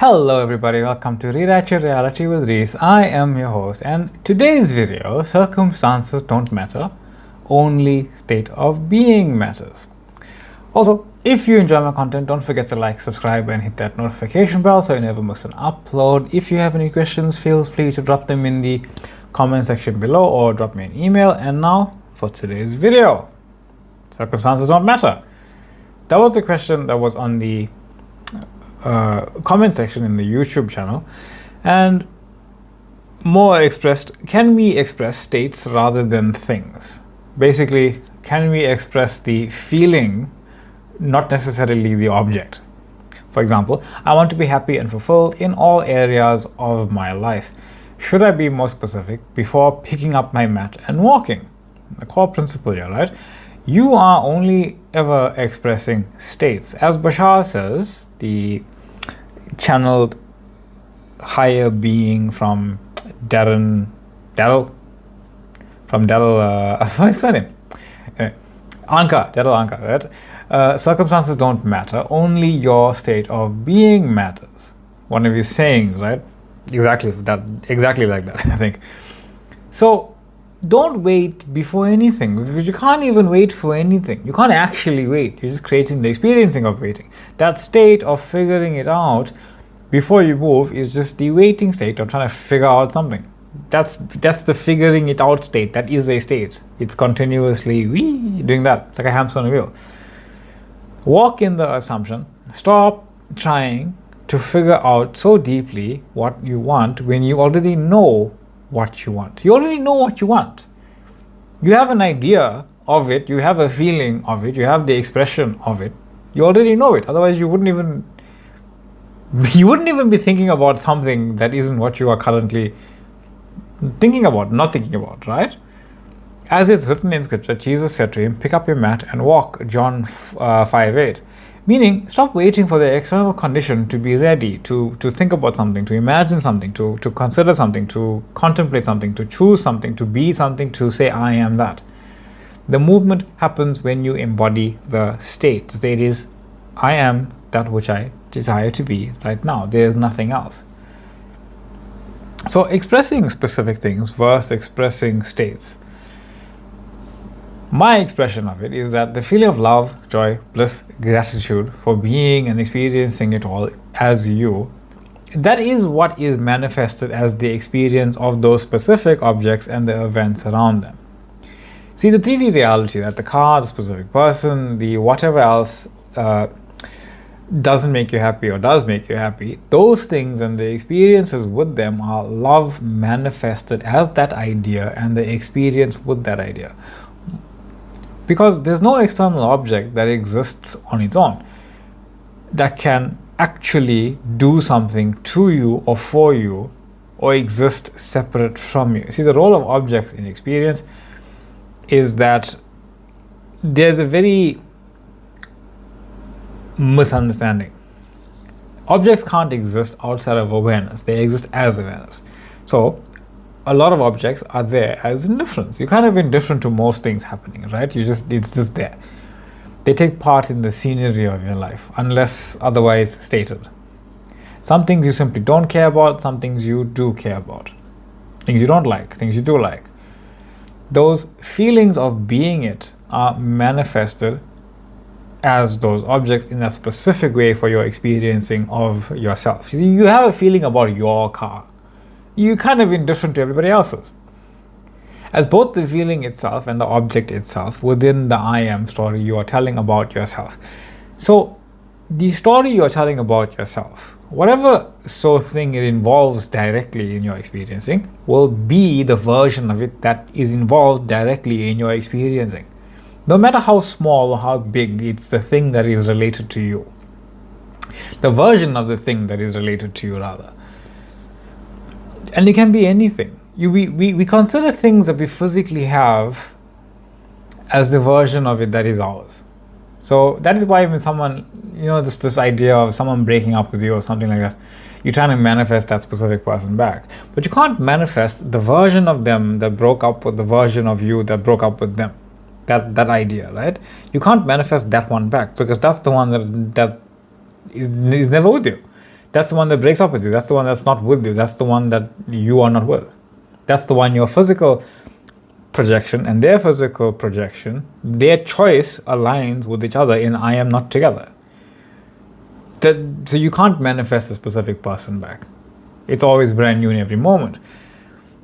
Hello everybody, welcome to Rewrite Your Reality with Reese. I am your host, and today's video, circumstances don't matter, only state of being matters. Also, if you enjoy my content, don't forget to like, subscribe and hit that notification bell so you never miss an upload. If you have any questions, feel free to drop them in the comment section below or drop me an email. And now for today's video, circumstances don't matter. That was the question that was on the comment section in the YouTube channel, and more expressed, can we express states rather than things? Basically, can we express the feeling, not necessarily the object? For example, I want to be happy and fulfilled in all areas of my life. Should I be more specific before picking up my mat and walking? The core principle here, right? You are only ever expressing states. As Bashar says, the channeled higher being from Daryl, what's his surname? Daryl Anka, right? Circumstances don't matter, only your state of being matters. One of his sayings, right? Exactly like that, I think. So don't wait before anything, because you can't even wait for anything. You can't actually wait. You're just creating the experiencing of waiting. That state of figuring it out before you move is just the waiting state of trying to figure out something. That's the figuring it out state. That is a state. It's continuously doing that. It's like a hamster on a wheel. Walk in the assumption. Stop trying to figure out so deeply what you want when you already know what you want. You already know what you want. You have an idea of it, you have a feeling of it, you have the expression of it. You already know it. Otherwise you wouldn't even be thinking about something that isn't what you are currently not thinking about, right? As it's written in scripture, Jesus said to him, pick up your mat and walk, John 5:8. Meaning, stop waiting for the external condition to be ready, to think about something, to imagine something, to consider something, to contemplate something, to choose something, to be something, to say, I am that. The movement happens when you embody the state. The state is, I am that which I desire to be right now. There is nothing else. So expressing specific things versus expressing states. My expression of it is that the feeling of love, joy, bliss, gratitude for being and experiencing it all as you, that is what is manifested as the experience of those specific objects and the events around them. See, the 3D reality, that the car, the specific person, the whatever else doesn't make you happy or does make you happy, those things and the experiences with them are love manifested as that idea and the experience with that idea. Because there's no external object that exists on its own that can actually do something to you or for you or exist separate from you. See, the role of objects in experience is that there's a very misunderstanding. Objects can't exist outside of awareness. They exist as awareness. So a lot of objects are there as indifference. You're kind of indifferent to most things happening, right? It's just there. They take part in the scenery of your life, unless otherwise stated. Some things you simply don't care about, some things you do care about. Things you don't like, things you do like. Those feelings of being it are manifested as those objects in a specific way for your experiencing of yourself. You have a feeling about your car. You're kind of indifferent to everybody else's. As both the feeling itself and the object itself within the I am story you are telling about yourself. So the story you are telling about yourself, whatever thing it involves directly in your experiencing, will be the version of it that is involved directly in your experiencing. No matter how small or how big, it's the thing that is related to you. The version of the thing that is related to you, rather. And it can be anything. We consider things that we physically have as the version of it that is ours. So that is why when someone, this idea of someone breaking up with you or something like that, you're trying to manifest that specific person back. But you can't manifest the version of them that broke up with the version of you that broke up with them. That idea, right? You can't manifest that one back because that's the one that is never with you. That's the one that breaks up with you. That's the one that's not with you. That's the one that you are not with. That's the one your physical projection and their physical projection, their choice aligns with each other in I am not together. So you can't manifest a specific person back. It's always brand new in every moment.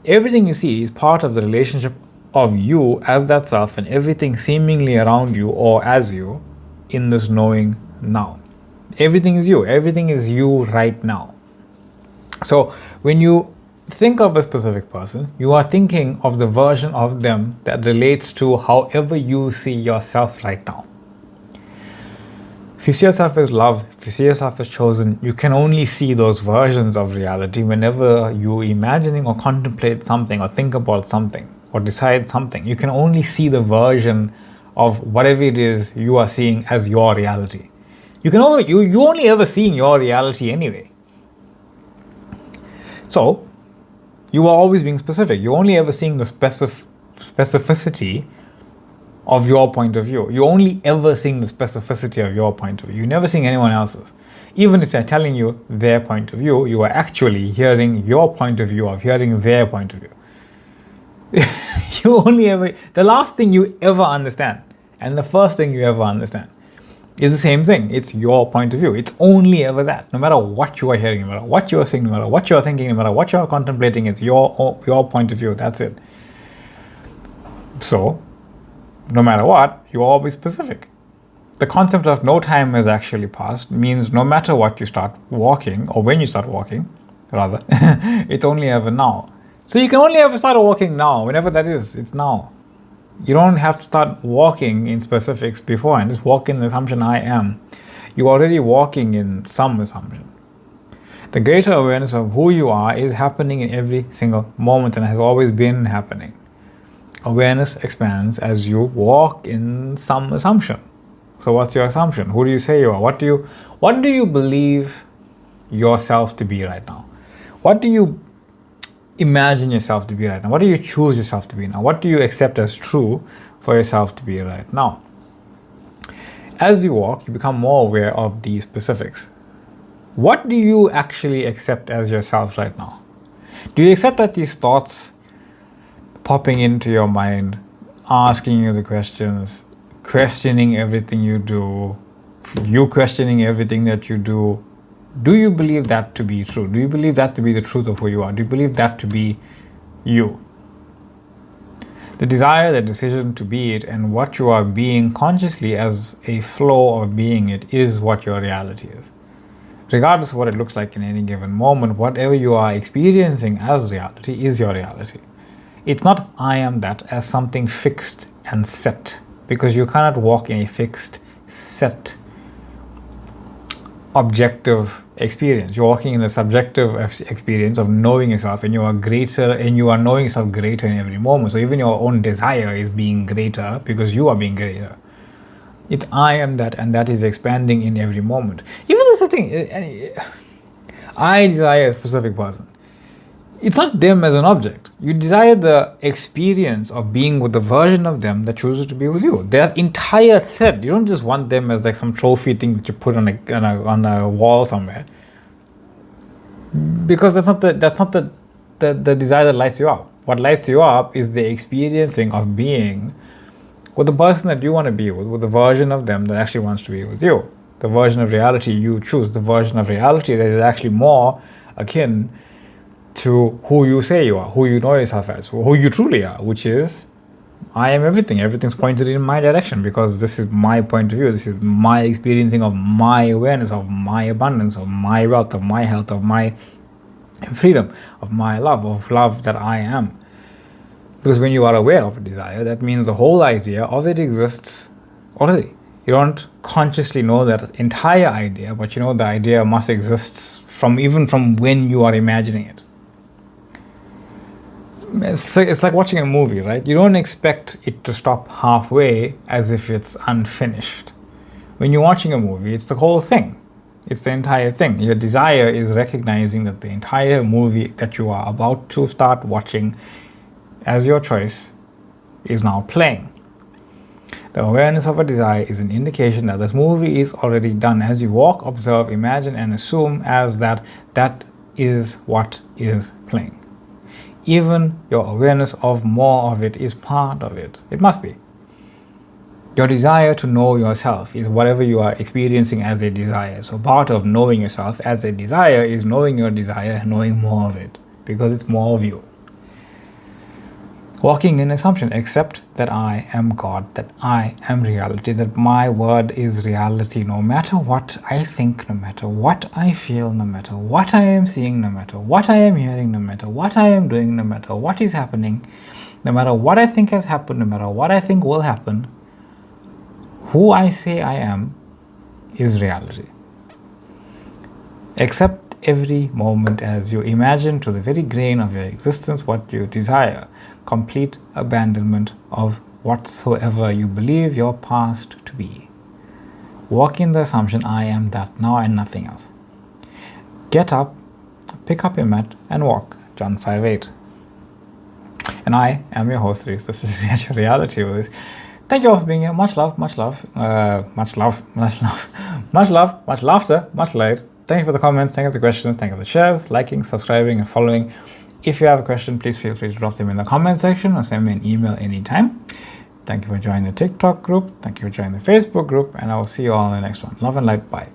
Everything you see is part of the relationship of you as that self and everything seemingly around you or as you in this knowing now. Everything is you. Everything is you right now. So when you think of a specific person, you are thinking of the version of them that relates to however you see yourself right now. If you see yourself as love, if you see yourself as chosen, you can only see those versions of reality whenever you're imagining or contemplate something or think about something or decide something. You can only see the version of whatever it is you are seeing as your reality. You only ever seeing your reality anyway. So you are always being specific. You're only ever seeing the specificity of your point of view. You're only ever seeing the specificity of your point of view. You're never seeing anyone else's. Even if they're telling you their point of view, you are actually hearing your point of view of hearing their point of view. The last thing you ever understand and the first thing you ever understand is the same thing. It's your point of view. It's only ever that. No matter what you are hearing, no matter what you are seeing, no matter what you are thinking, no matter what you are contemplating, it's your point of view. That's it. So, no matter what, you're always specific. The concept of no time has actually passed means no matter what you start walking, or when you start walking, rather, it's only ever now. So you can only ever start walking now, whenever that is, it's now. You don't have to start walking in specifics before and just walk in the assumption I am. You're already walking in some assumption. The greater awareness of who you are is happening in every single moment and has always been happening. Awareness expands as you walk in some assumption. So what's your assumption? Who do you say you are? What do you believe yourself to be right now? What do you imagine yourself to be right now? What do you choose yourself to be now? What do you accept as true for yourself to be right now? As you walk, you become more aware of these specifics. What do you actually accept as yourself right now? Do you accept that these thoughts popping into your mind, asking you the questions, questioning everything you do, you questioning everything that you do, do you believe that to be true? Do you believe that to be the truth of who you are? Do you believe that to be you? The desire, the decision to be it, and what you are being consciously as a flow of being it is what your reality is. Regardless of what it looks like in any given moment, whatever you are experiencing as reality is your reality. It's not I am that as something fixed and set, because you cannot walk in a fixed, set, objective experience. You're walking in the subjective experience of knowing yourself, and you are greater, and you are knowing yourself greater in every moment. So even your own desire is being greater because you are being greater. It's I am that, and that is expanding in every moment. Even this thing, I desire a specific person. It's not them as an object. You desire the experience of being with the version of them that chooses to be with you. Their entire thread. You don't just want them as like some trophy thing that you put on a wall somewhere. Because that's not the desire that lights you up. What lights you up is the experiencing of being with the person that you want to be with the version of them that actually wants to be with you. The version of reality you choose. The version of reality that is actually more akin to who you say you are, who you know yourself as, who you truly are, which is, I am everything. Everything's pointed in my direction because this is my point of view. This is my experiencing of my awareness, of my abundance, of my wealth, of my health, of my freedom, of my love, of love that I am. Because when you are aware of a desire, that means the whole idea of it exists already. You don't consciously know that entire idea, but you know the idea must exist even from when you are imagining it. It's like watching a movie, right? You don't expect it to stop halfway as if it's unfinished. When you're watching a movie, it's the whole thing. It's the entire thing. Your desire is recognizing that the entire movie that you are about to start watching as your choice is now playing. The awareness of a desire is an indication that this movie is already done. As you walk, observe, imagine, and assume as that is what is playing. Even your awareness of more of it is part of it. It must be. Your desire to know yourself is whatever you are experiencing as a desire. So part of knowing yourself as a desire is knowing your desire and knowing more of it, because it's more of you. Walking in assumption, accept that I am God, that I am reality, that my word is reality, no matter what I think, no matter what I feel, no matter what I am seeing, no matter what I am hearing, no matter what I am doing, no matter what is happening, no matter what I think has happened, no matter what I think will happen, who I say I am is reality. Accept every moment as you imagine to the very grain of your existence what you desire. Complete abandonment of whatsoever you believe your past to be. Walk in the assumption I am that now and nothing else. Get up, pick up your mat and walk. John 5:8. And I am your host, Reese. This is your reality with this. Thank you all for being here. Much love, much love, much love, much love, much love, much laughter, much light. Thank you for the comments, thank you for the questions, thank you for the shares, liking, subscribing, and following. If you have a question, please feel free to drop them in the comment section or send me an email anytime. Thank you for joining the TikTok group. Thank you for joining the Facebook group, and I will see you all in the next one. Love and light. Bye.